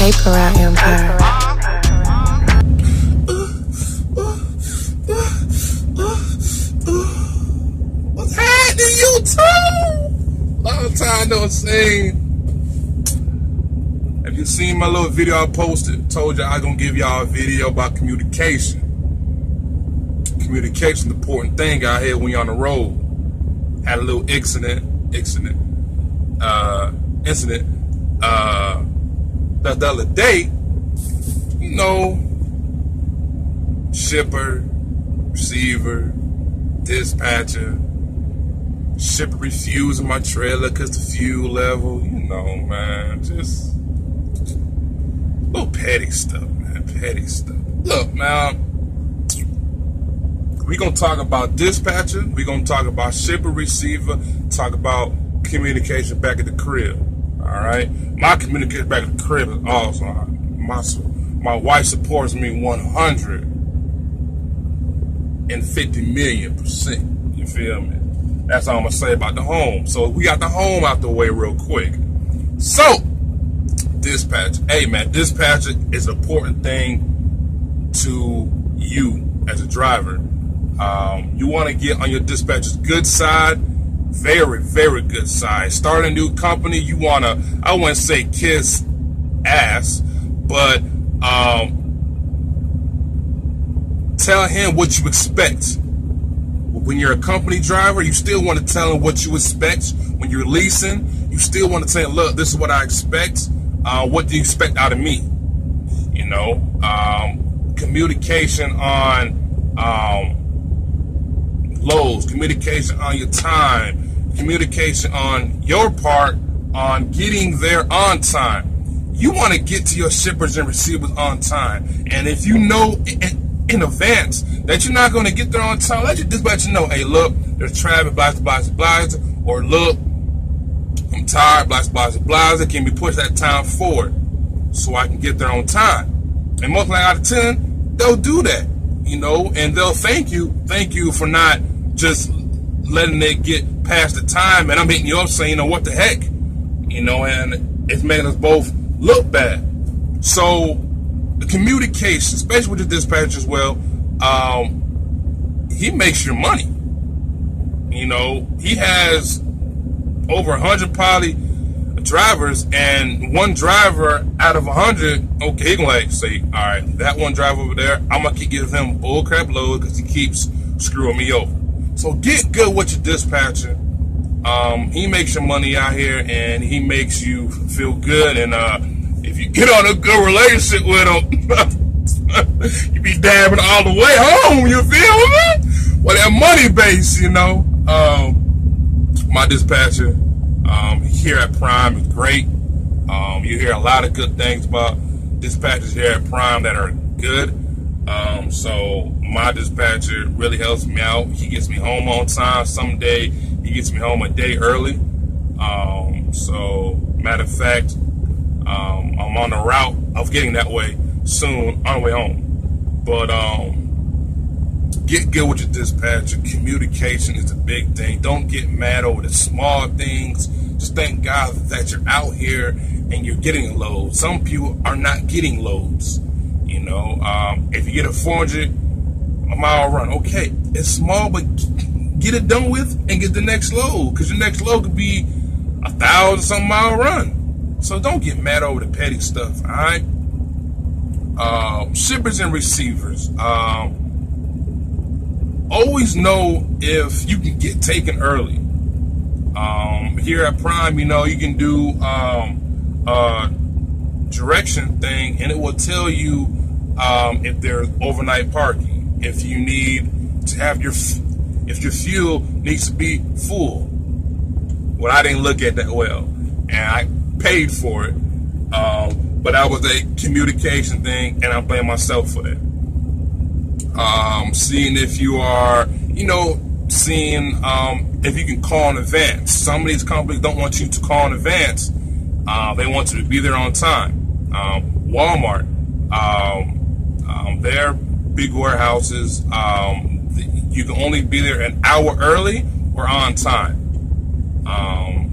Vapor Out Empire. What's happening, YouTube? Long time no see. Have you seen my little video I posted? Told you I was gonna give y'all a video about communication. Communication, the important thing out here when you're on the road. Had a little incident. The other day, you know, shipper, receiver, dispatcher, shipper refusing my trailer because the fuel level, you know, man, just little petty stuff, man, petty stuff. Look, now, we're going to talk about dispatcher, we're going to talk about shipper, receiver, talk about communication back at the crib, all right? My communication back at the crib is awesome. My wife supports me 150,000,000%, you feel me? That's all I'm going to say about the home. So we got the home out the way real quick. So, dispatcher. Hey, man, dispatcher is an important thing to you as a driver. You want to get on your dispatcher's good side, very, very good side. Start a new company, you want to, I wouldn't say kiss ass, but tell him what you expect. When you're a company driver, you still want to tell him what you expect. When you're leasing, you still want to say, look, this is what I expect. What do you expect out of me? You know, communication on loads, communication on your time, communication on your part on getting there on time. You want to get to your shippers and receivers on time. And if you know in advance that you're not going to get there on time, let your dispatcher know, hey, look, there's traffic, blah, or look, I'm tired, blah, can we push that time forward so I can get there on time? And most likely out of 10, they'll do that, you know, and they'll thank you for not just letting it get past the time, and I'm hitting you up saying, you know, what the heck, you know, and it's making us both look bad. So the communication, especially with the dispatcher as well, he makes your money. You know, he has over 100 probably drivers, and one driver out of 100, okay, he gonna like say, all right, that one driver over there, I'm gonna keep giving him bull crap load because he keeps screwing me over. So get good with your dispatcher. He makes your money out here, and he makes you feel good. And if you get on a good relationship with him, you be dabbing all the way home. You feel me? Well, that money base, you know. My dispatcher here at Prime is great. You hear a lot of good things about dispatchers here at Prime that are good. So my dispatcher really helps me out. He gets me home on time. Someday he gets me home a day early. So matter of fact, I'm on the route of getting that way soon on the way home. But get good with your dispatcher. Communication is a big thing. Don't get mad over the small things. Just thank God that you're out here and you're getting loads. Some people are not getting loads. You know, if you get a 400-mile run, okay, it's small, but get it done with and get the next load, because your next load could be 1,000-some-mile run. So don't get mad over the petty stuff, all right? Shippers and receivers. Always know if you can get taken early. Here at Prime, you know, you can do direction thing, and it will tell you if there's overnight parking, if you need to have if your fuel needs to be full. Well, I didn't look at that well, and I paid for it, but that was a communication thing, and I blame myself for that. Seeing if you are, you know, seeing if you can call in advance. Some of these companies don't want you to call in advance. They want you to be there on time. Walmart, their big warehouses, you can only be there an hour early or on time.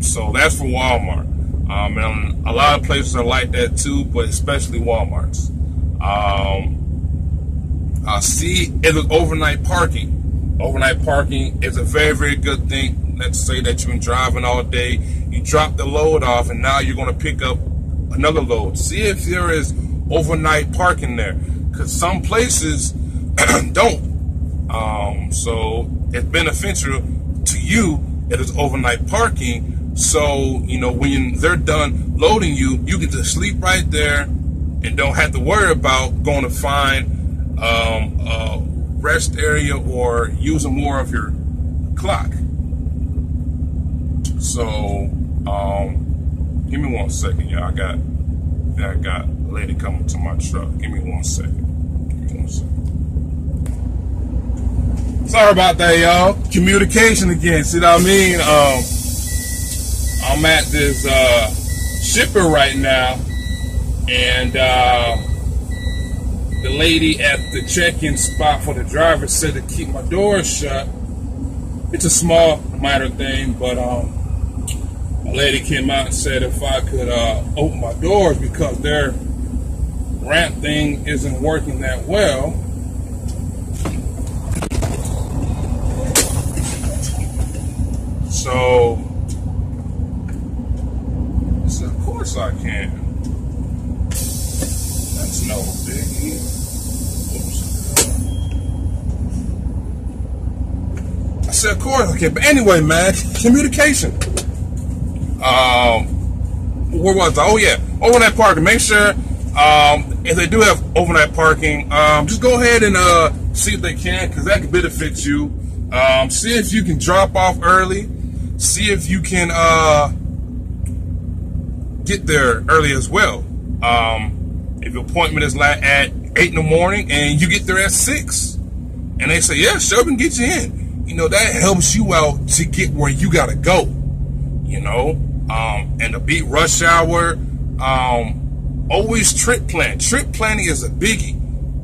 So that's for Walmart. And a lot of places are like that too, but especially Walmarts. C is overnight parking. Overnight parking is a very, very good thing. Let's say that you've been driving all day, you drop the load off, and now you're going to pick up another load. See if there is overnight parking there, because some places don't. So it's beneficial to you that it's overnight parking. So, you know, when they're done loading you, you get to sleep right there and don't have to worry about going to find a rest area or using more of your clock. So, give me 1 second, y'all. I got a lady coming to my truck. Give me 1 second. Give me 1 second. Sorry about that, y'all. Communication again. See what I mean? I'm at this shipper right now, and the lady at the check-in spot for the driver said to keep my doors shut. It's a small, minor thing, but a lady came out and said if I could open my doors because their ramp thing isn't working that well. So of course I can. That's no biggie. Oops. I said, of course I can. But anyway, man, communication. Where was I? Oh yeah, overnight parking. Make sure if they do have overnight parking, just go ahead and see if they can, because that can benefit you. See if you can drop off early. See if you can get there early as well. If your appointment is like at 8 in the morning and you get there at 6, and they say, yeah, sure, we can get you in. You know, that helps you out to get where you gotta go. You know, and to beat rush hour, always trip plan. Trip planning is a biggie.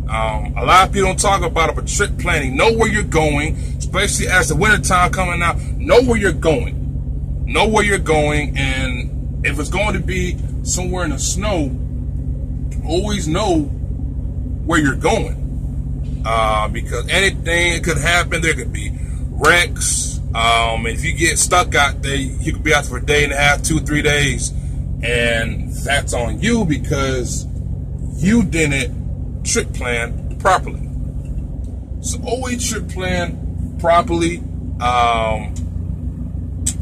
A lot of people don't talk about it, but trip planning. Know where you're going, especially as the winter time coming out. Know where you're going. Know where you're going, and if it's going to be somewhere in the snow, always know where you're going. Because anything could happen. There could be wrecks. If you get stuck out there, you could be out for a day and a half, 2, 3 days, and that's on you because you didn't trip plan properly. So always trip plan properly,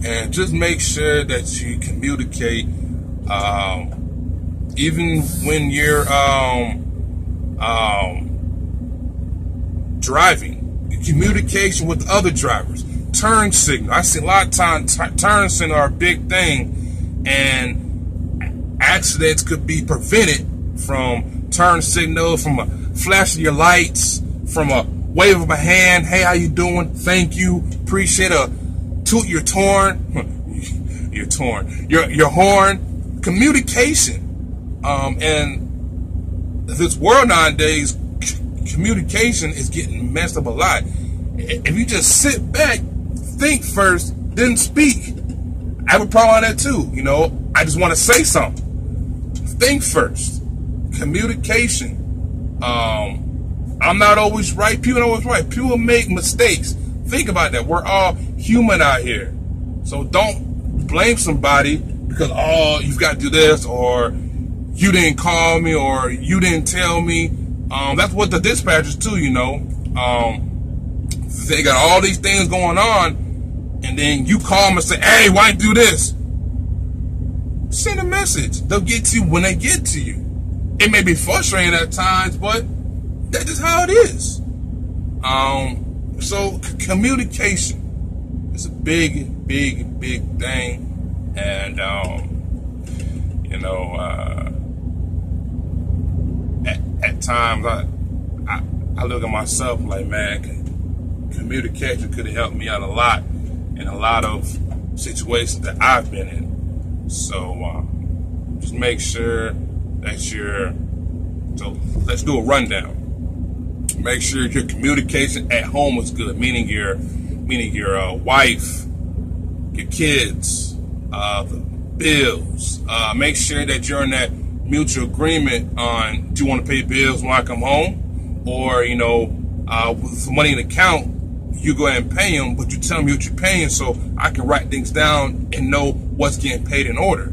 and just make sure that you communicate, even when you're driving. Communication with other drivers. Turn signal. I see a lot of times turn signal are a big thing, and accidents could be prevented from turn signal, from a flash of your lights, from a wave of a hand. Hey, how you doing? Thank you. Appreciate a toot your horn. Your horn. Communication. And this world nowadays, communication is getting messed up a lot. If you just sit back, think first, then speak. I have a problem with that too. You know, I just want to say something. Think first. Communication. I'm not always right. People are always right. People make mistakes. Think about that. We're all human out here. So don't blame somebody because, oh, you've got to do this, or you didn't call me, or you didn't tell me. That's what the dispatchers do, you know. They got all these things going on, and then you call them and say, hey, why do this? Send a message. They'll get to you when they get to you. It may be frustrating at times, but that's just how it is. So communication is a big, big, big thing. And, you know, at times I look at myself like, man, communication could have helped me out a lot in a lot of situations that I've been in. So just make sure that so let's do a rundown. Make sure your communication at home is good, meaning your wife, your kids, the bills. Make sure that you're in that mutual agreement on, do you want to pay bills when I come home? Or, you know, with money in the account, you go ahead and pay them, but you tell me what you're paying so I can write things down and know what's getting paid in order.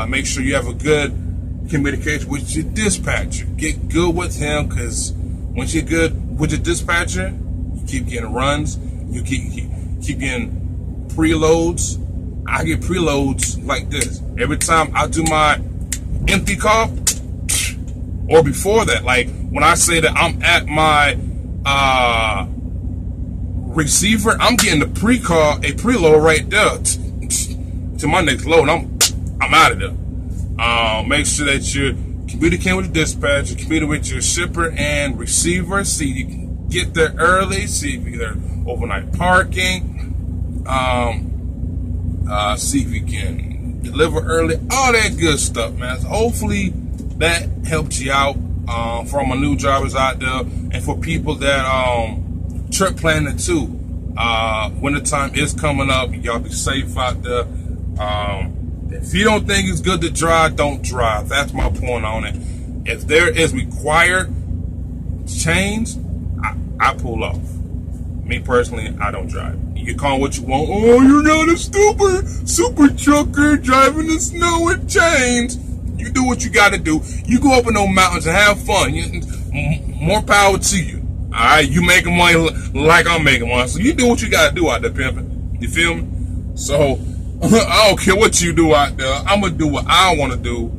Make sure you have a good communication with your dispatcher. Get good with him, because once you're good with your dispatcher, you keep getting runs, you keep getting preloads. I get preloads like this. Every time I do my empty call, or before that, like when I say that I'm at my receiver, I'm getting a preload right there to my next load. I'm out of there. Make sure that you're communicating with the dispatcher, communicating with your shipper and receiver. See if you can get there early. See if you're overnight parking. See if you can deliver early. All that good stuff, man. So hopefully that helped you out. For my new drivers out there, and for people that trip planning too. Wintertime is coming up. Y'all be safe out there. If you don't think it's good to drive, don't drive. That's my point on it. If there is required change, I pull off. Me personally, I don't drive. You can call what you want. Oh, you're not a super trucker driving the snow with chains. You do what you got to do. You go up in those mountains and have fun. More power to you. All right, you making money like I'm making money. So you do what you got to do out there, pimping. You feel me? So I don't care what you do out there. I'm gonna do what I want to do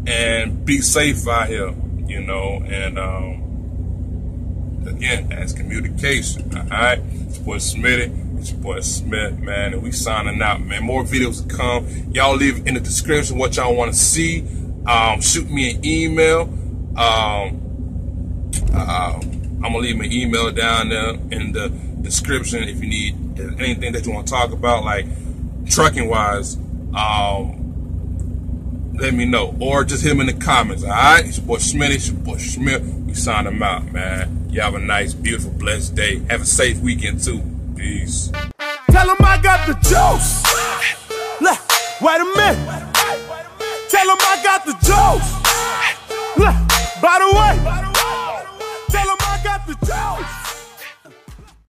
and be safe out here. You know, and again, that's communication. All right, it's your boy Smitty. It's your boy Smith, man, and we signing out, man. More videos to come. Y'all leave in the description what y'all want to see. Shoot me an email. I'm gonna leave my email down there in the description if you need anything that you want to talk about, like trucking wise. Let me know, or just hit me in the comments. All right, it's your boy Smitty. It's your boy Smith. We sign them out, man. You have a nice, beautiful, blessed day. Have a safe weekend too. Peace. Tell them I got the juice. Look, wait a minute. Tell them I got the juice. Look, by the way.